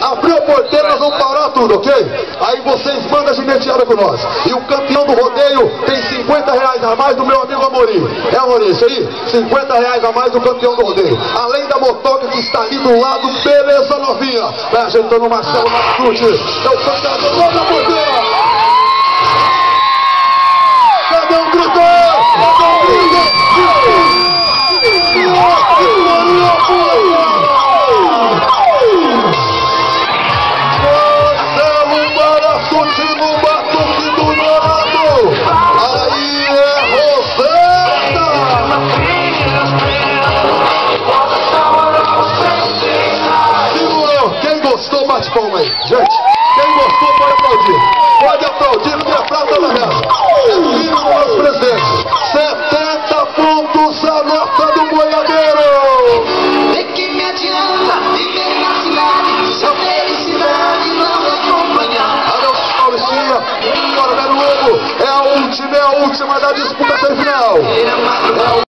Abriu a porteira, nós vamos parar tudo, ok? Aí vocês mandam a gineteada com nós. E o campeão do rodeio tem 50 reais a mais do meu amigo Amorim. É, Amorim, isso aí? 50 reais a mais do campeão do rodeio. Além da motoca que está ali do lado, beleza novinha. Vai ajeitando o Marcelo Massucci. É o pancador lá na porteira. Cadê o grito? Cadê o grito? Bate palma aí, gente. Quem gostou pode aplaudir. Pode aplaudir porque a prata da reza. É filho do nosso presidente. 70 pontos a nota do boiadeiro. De que me adianta viver na cidade se a felicidade não me acompanhar? Adeus, Paulistinha. Bora, Hugo. É a última da disputa semifinal.